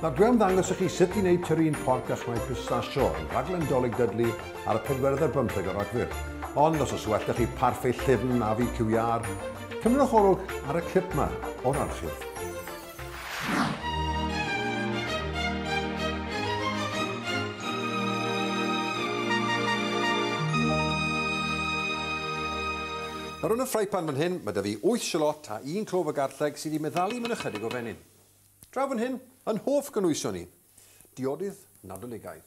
Nawr dwi am ddangos i chi sut i wneud tyrun porc a chwaith pistachio yn rhaglen Dolig Dudley ar y 45 o Ragfyr. Ond os oes well chi parffaith llyfn a fi Cyw Iâr, cymryd chorwg ar y clip yma o'r archif. Ar hwn y ffrai pan fan hyn, mae da fi 8 sialot a 1 clov o garlleg sydd wedi meddalu mewn ychydig o fenyn. Draw fan hyn, yn hoff gynwysion ni, diodydd nadoligaidd,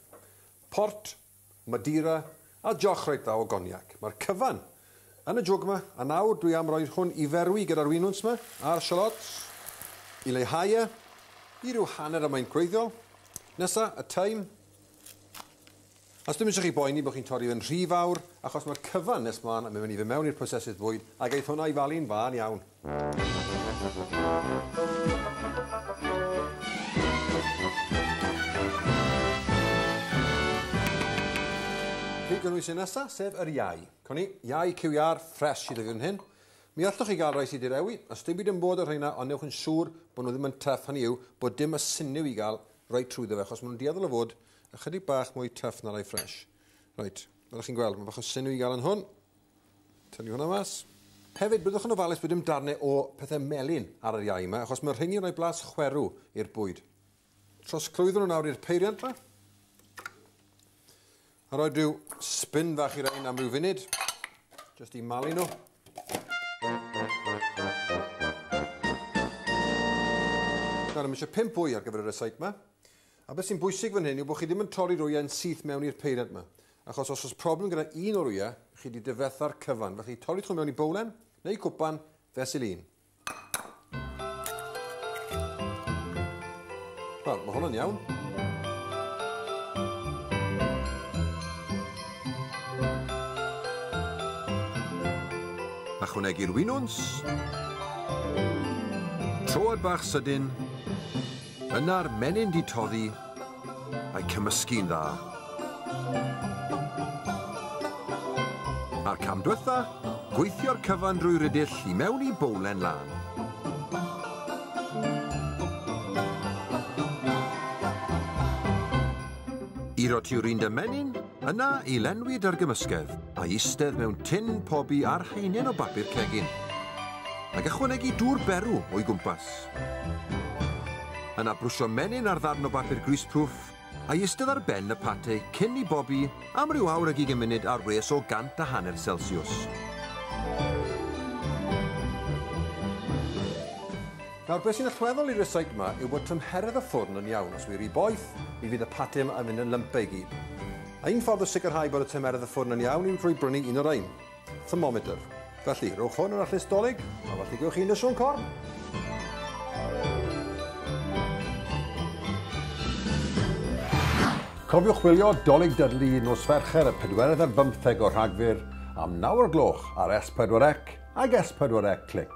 port, madira a joch reit dda o goniac. Mae'r cyfan yn y jwg yma, a nawr dwi am roi hwn i ferwi gyda'r winwns yma a'r sialots, i leihau i ryw hanner y maint gwreiddiol. Nesa, y taim. Os dwi'n eisiau chi boeni bod chi'n torri yn rhy fawr, achos mae'r cyfan nes mlaen yn mynd i fy mewn i'r prosesydd bwyd, a geith hwnna i falu'n fan iawn. Fi gynnwys un nesaf, sef yr iau. Coni, Iau Cyw Iâr ffres i ddyfyn hyn. Mi allwch chi gael rai sydd i rewi, os dim byd yn bod o'r rheina, ond newch yn siŵr bod nhw ddim yn tuff hynny yw, bod dim y syniw i gael rai trwyddo fe, achos maen nhw'n dieddol o fod ychydig bach mwy tuff na rai ffres. Reit, fel chi'n gweld, mae bach o syniw i gael yn hwn. Tynnu hwnna mas. Hefyd, byddwch yn ofalus bod dim darnau o pethau melyn ar yr iau yma, achos mae'r rheini'n rhoi blas chwerw i'r bwyd. Trosglwyddo nhw nawr i'r peiriant yma. A roi rhyw spin fach i'r ein am ryw funud, jyst i malu nhw. Nawr, eisiau 5 bwy ar gyfer y resyc yma. A beth sy'n bwysig fan hyn yw bod chi ddim yn torri rwyau yn syth mewn i'r peiriant yma. Achos os oes problem gyda un o rwyau, chi wedi difetha'r cyfan. Felly torri chwn mewn i bowlen neu cwpan fesul un. Wel, mae hwnna'n iawn. Ychwanegu'r winwns. Troed bach sydyn. Yna'r menyn di toddi a'i cymysgu'n dda. A'r cam diwetha, gweithio'r cyfan drwy rydill i mewn i bowlen lan. I rotiwr un dy menyn, yna i lenwyd ar gymysgedd a eistedd mewn tin pobi ar heinen o bapur cegin. Ac ychwanegu dŵr berw o'i gwmpas. Yna brwsio menyn ar ddarn o bapur greaseproof a eistedd ar ben y paté cyn i bobi am ryw awr ag 20 munud ar res o 150 Celsius. Nawr, beth sy'n allweddol i'r resyc yma yw bod tymheredd y ffwrn yn iawn. Os wir i boeth, mi fydd y paté yma yn mynd yn lympau i gyd. A un ffordd o sicrhau bod y tymheredd y ffwrn yn iawn yw drwy brynu un o'r ein, thermometer. Felly, rowch hwn yn allus Dolig, a felly gewch chi un y Siôn Corn. Cofiwch wylio Dolig Dudley nos Fercher y 45 o Rhagfyr am 9 o'r gloch ar S4C ag S4C Click.